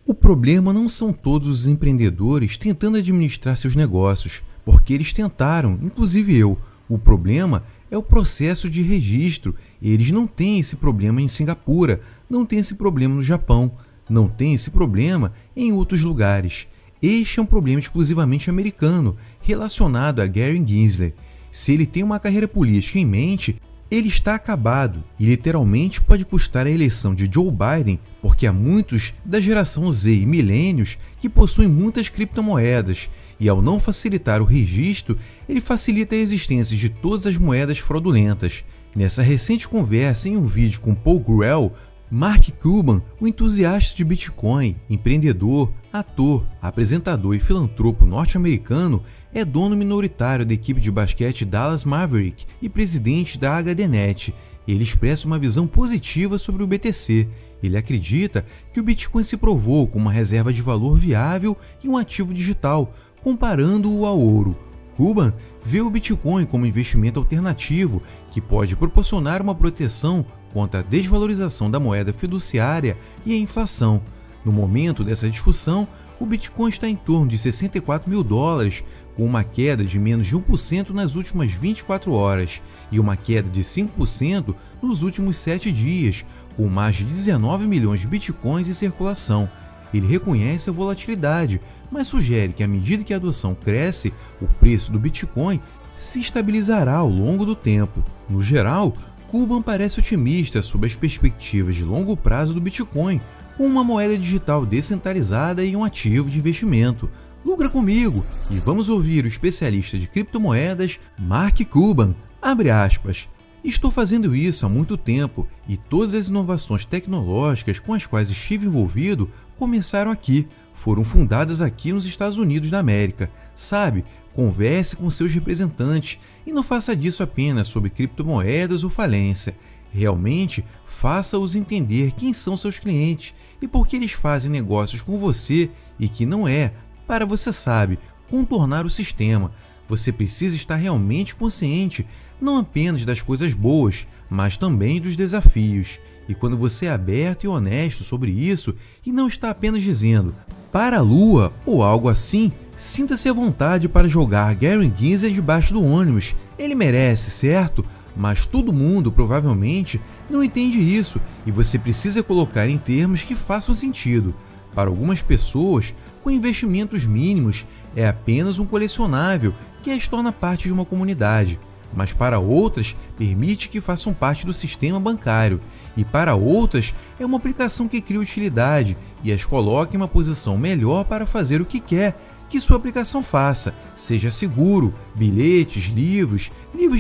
O problema não são todos os empreendedores tentando administrar seus negócios, porque eles tentaram, inclusive eu. O problema é o processo de registro. Eles não têm esse problema em Singapura, não têm esse problema no Japão, não têm esse problema em outros lugares. Este é um problema exclusivamente americano, relacionado a Gary Gensler. Se ele tem uma carreira política em mente, ele está acabado e literalmente pode custar a eleição de Joe Biden, porque há muitos da geração Z e milênios que possuem muitas criptomoedas, e ao não facilitar o registro, ele facilita a existência de todas as moedas fraudulentas. Nessa recente conversa em um vídeo com Paul Grell, Mark Cuban, o entusiasta de Bitcoin, empreendedor, ator, apresentador e filantropo norte-americano, é dono minoritário da equipe de basquete Dallas Maverick e presidente da HDNet. Ele expressa uma visão positiva sobre o BTC. Ele acredita que o Bitcoin se provou como uma reserva de valor viável e um ativo digital, comparando-o ao ouro. Cuban vê o Bitcoin como investimento alternativo que pode proporcionar uma proteção contra a desvalorização da moeda fiduciária e a inflação. No momento dessa discussão, o Bitcoin está em torno de $64 mil, com uma queda de menos de 1% nas últimas 24 horas e uma queda de 5% nos últimos 7 dias, com mais de 19 milhões de Bitcoins em circulação. Ele reconhece a volatilidade, mas sugere que à medida que a adoção cresce, o preço do Bitcoin se estabilizará ao longo do tempo. No geral, Cuban parece otimista sobre as perspectivas de longo prazo do Bitcoin, com uma moeda digital descentralizada e um ativo de investimento. Lucra comigo e vamos ouvir o especialista de criptomoedas Mark Cuban. Abre aspas. Estou fazendo isso há muito tempo e todas as inovações tecnológicas com as quais estive envolvido começaram aqui, foram fundadas aqui nos Estados Unidos da América. Sabe, converse com seus representantes e não faça disso apenas sobre criptomoedas ou falência. Realmente, faça-os entender quem são seus clientes e por que eles fazem negócios com você e que não é, para você sabe, contornar o sistema. Você precisa estar realmente consciente, não apenas das coisas boas, mas também dos desafios. E quando você é aberto e honesto sobre isso e não está apenas dizendo para a lua ou algo assim, sinta-se à vontade para jogar Gary Gensler debaixo do ônibus. Ele merece, certo? Mas todo mundo provavelmente não entende isso e você precisa colocar em termos que façam sentido. Para algumas pessoas, com investimentos mínimos, é apenas um colecionável que as torna parte de uma comunidade. Mas para outras, permite que façam parte do sistema bancário. E para outras, é uma aplicação que cria utilidade e as coloca em uma posição melhor para fazer o que quer que sua aplicação faça, seja seguro, bilhetes, livros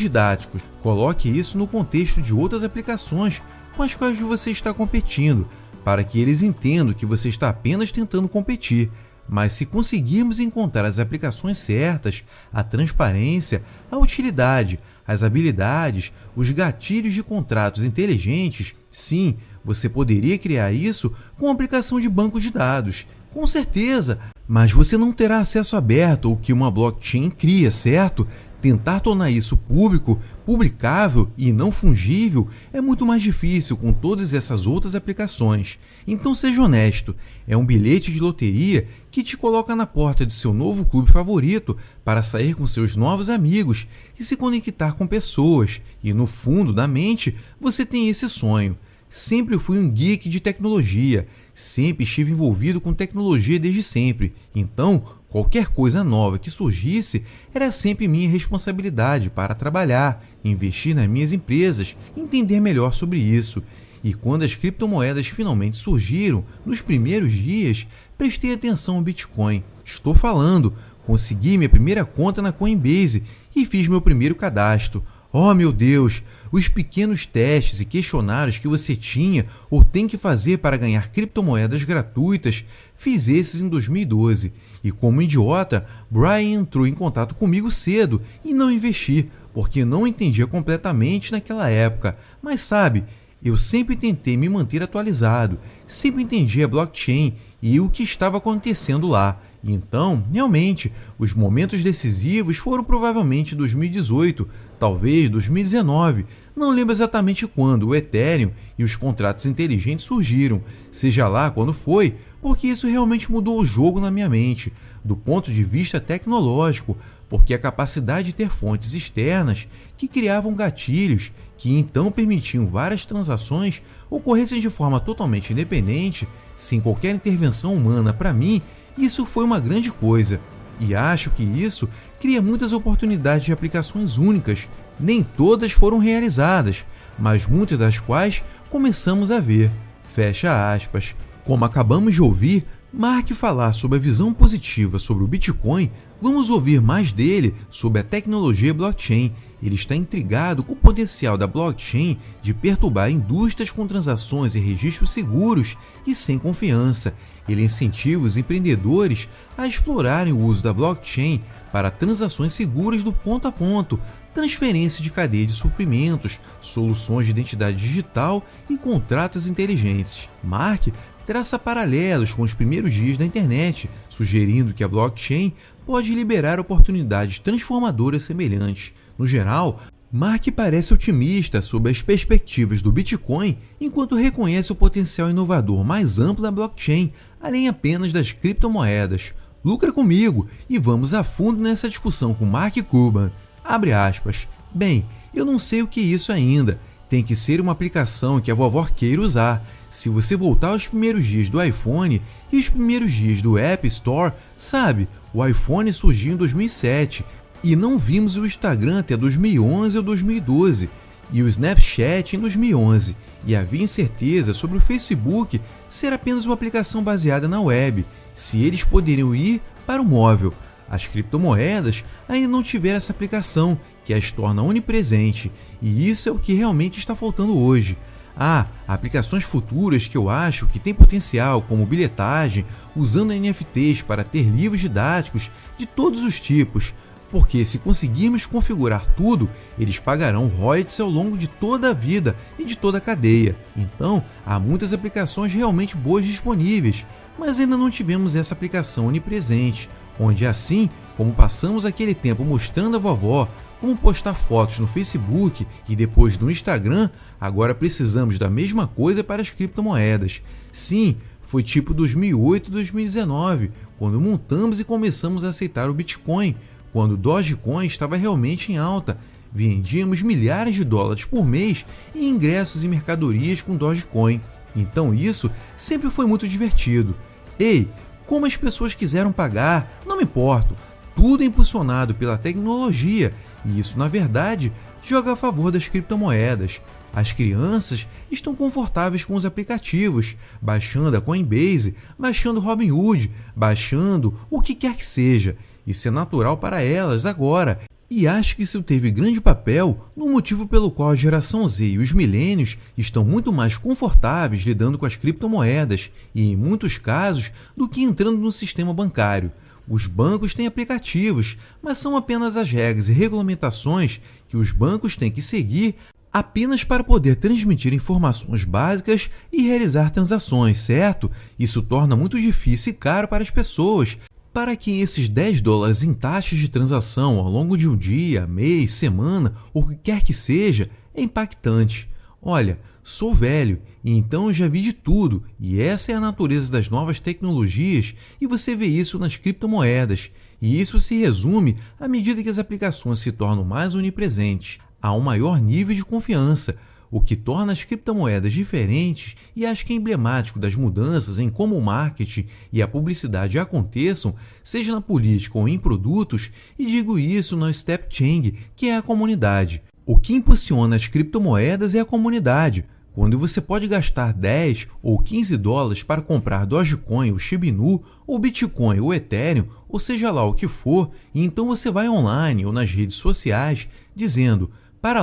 didáticos. Coloque isso no contexto de outras aplicações com as quais você está competindo, para que eles entendam que você está apenas tentando competir. Mas se conseguirmos encontrar as aplicações certas, a transparência, a utilidade, as habilidades, os gatilhos de contratos inteligentes, sim, você poderia criar isso com a aplicação de banco de dados, com certeza, mas você não terá acesso aberto ao que uma blockchain cria, certo? Tentar tornar isso público, publicável e não fungível é muito mais difícil com todas essas outras aplicações. Então seja honesto, é um bilhete de loteria que te coloca na porta de seu novo clube favorito para sair com seus novos amigos e se conectar com pessoas. E no fundo da mente você tem esse sonho. Sempre fui um geek de tecnologia, sempre estive envolvido com tecnologia desde sempre, então qualquer coisa nova que surgisse era sempre minha responsabilidade para trabalhar, investir nas minhas empresas, entender melhor sobre isso. E quando as criptomoedas finalmente surgiram, nos primeiros dias, prestei atenção ao Bitcoin. Estou falando, consegui minha primeira conta na Coinbase e fiz meu primeiro cadastro. Oh meu Deus, os pequenos testes e questionários que você tinha ou tem que fazer para ganhar criptomoedas gratuitas, fiz esses em 2012. E como idiota, Brian entrou em contato comigo cedo e não investi, porque não entendia completamente naquela época. Mas sabe, eu sempre tentei me manter atualizado, sempre entendi a blockchain e o que estava acontecendo lá. Então, realmente, os momentos decisivos foram provavelmente 2018, talvez 2019, não lembro exatamente quando o Ethereum e os contratos inteligentes surgiram. Seja lá quando foi, porque isso realmente mudou o jogo na minha mente, do ponto de vista tecnológico, porque a capacidade de ter fontes externas que criavam gatilhos que então permitiam várias transações ocorressem de forma totalmente independente, sem qualquer intervenção humana, para mim, isso foi uma grande coisa. E acho que isso cria muitas oportunidades de aplicações únicas, nem todas foram realizadas, mas muitas das quais começamos a ver. Fecha aspas. Como acabamos de ouvir Mark falar sobre a visão positiva sobre o Bitcoin, vamos ouvir mais dele sobre a tecnologia blockchain. Ele está intrigado com o potencial da blockchain de perturbar indústrias com transações e registros seguros e sem confiança. Ele incentiva os empreendedores a explorarem o uso da blockchain para transações seguras do ponto a ponto, transferência de cadeia de suprimentos, soluções de identidade digital e contratos inteligentes. Mark traça paralelos com os primeiros dias da internet, sugerindo que a blockchain pode liberar oportunidades transformadoras semelhantes. No geral, Mark parece otimista sobre as perspectivas do Bitcoin, enquanto reconhece o potencial inovador mais amplo da blockchain, além apenas das criptomoedas. Lucra comigo e vamos a fundo nessa discussão com Mark Cuban. Abre aspas. Bem, eu não sei o que é isso ainda. Tem que ser uma aplicação que a vovó queira usar. Se você voltar aos primeiros dias do iPhone e os primeiros dias do App Store, sabe, o iPhone surgiu em 2007 e não vimos o Instagram até 2011 ou 2012 e o Snapchat em 2011 e havia incerteza sobre o Facebook ser apenas uma aplicação baseada na web, se eles poderiam ir para o móvel. As criptomoedas ainda não tiveram essa aplicação que as torna onipresente e isso é o que realmente está faltando hoje. Há aplicações futuras que eu acho que têm potencial, como bilhetagem, usando NFTs para ter livros didáticos de todos os tipos, porque se conseguirmos configurar tudo, eles pagarão royalties ao longo de toda a vida e de toda a cadeia. Então, há muitas aplicações realmente boas disponíveis, mas ainda não tivemos essa aplicação onipresente, onde assim, como passamos aquele tempo mostrando a vovó como postar fotos no Facebook e depois no Instagram, agora precisamos da mesma coisa para as criptomoedas. Sim, foi tipo 2008 e 2019, quando montamos e começamos a aceitar o Bitcoin, quando o Dogecoin estava realmente em alta. Vendíamos milhares de dólares por mês em ingressos e mercadorias com Dogecoin. Então isso sempre foi muito divertido. Ei, como as pessoas quiseram pagar, não me importo. Tudo é impulsionado pela tecnologia e isso, na verdade, joga a favor das criptomoedas. As crianças estão confortáveis com os aplicativos, baixando a Coinbase, baixando Robinhood, baixando o que quer que seja. Isso é natural para elas agora. E acho que isso teve grande papel no motivo pelo qual a geração Z e os milênios estão muito mais confortáveis lidando com as criptomoedas e, em muitos casos, do que entrando no sistema bancário. Os bancos têm aplicativos, mas são apenas as regras e regulamentações que os bancos têm que seguir apenas para poder transmitir informações básicas e realizar transações, certo? Isso torna muito difícil e caro para as pessoas, para quem esses $10 em taxas de transação ao longo de um dia, mês, semana ou o que quer que seja é impactante. Olha, sou velho e então eu já vi de tudo e essa é a natureza das novas tecnologias e você vê isso nas criptomoedas. E isso se resume à medida que as aplicações se tornam mais onipresentes. Há um maior nível de confiança, o que torna as criptomoedas diferentes e acho que é emblemático das mudanças em como o marketing e a publicidade aconteçam, seja na política ou em produtos, e digo isso no Step Change, que é a comunidade. O que impulsiona as criptomoedas é a comunidade. Quando você pode gastar 10 ou 15 dólares para comprar Dogecoin ou Shiba Inu, ou Bitcoin ou Ethereum, ou seja lá o que for, e então você vai online ou nas redes sociais dizendo para a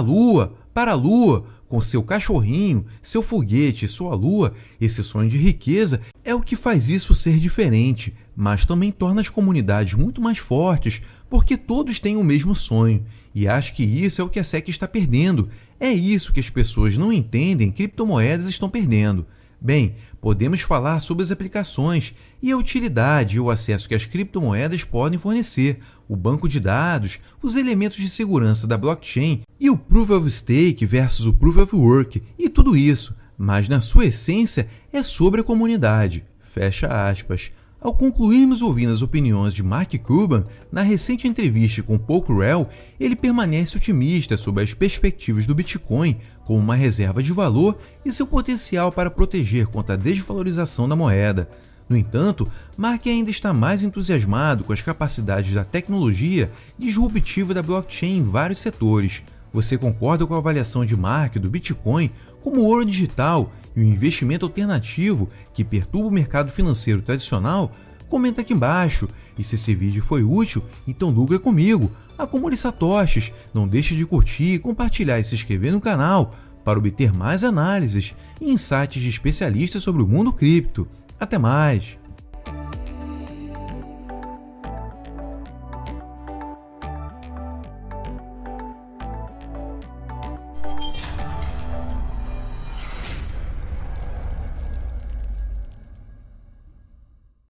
lua, com seu cachorrinho, seu foguete e sua lua, esse sonho de riqueza é o que faz isso ser diferente, mas também torna as comunidades muito mais fortes, porque todos têm o mesmo sonho. E acho que isso é o que a SEC está perdendo. É isso que as pessoas não entendem, criptomoedas estão perdendo. Bem, podemos falar sobre as aplicações e a utilidade e o acesso que as criptomoedas podem fornecer, o banco de dados, os elementos de segurança da blockchain e o Proof of Stake versus o Proof of Work e tudo isso, mas na sua essência é sobre a comunidade. Fecha aspas. Ao concluirmos ouvindo as opiniões de Mark Cuban, na recente entrevista com Paul Kurel, ele permanece otimista sobre as perspectivas do Bitcoin como uma reserva de valor e seu potencial para proteger contra a desvalorização da moeda. No entanto, Mark ainda está mais entusiasmado com as capacidades da tecnologia disruptiva da blockchain em vários setores. Você concorda com a avaliação de Mark do Bitcoin como ouro digital e um investimento alternativo que perturba o mercado financeiro tradicional? Comenta aqui embaixo. E se esse vídeo foi útil, então lucra comigo. Acumule satoshis, não deixe de curtir, compartilhar e se inscrever no canal para obter mais análises e insights de especialistas sobre o mundo cripto. Até mais!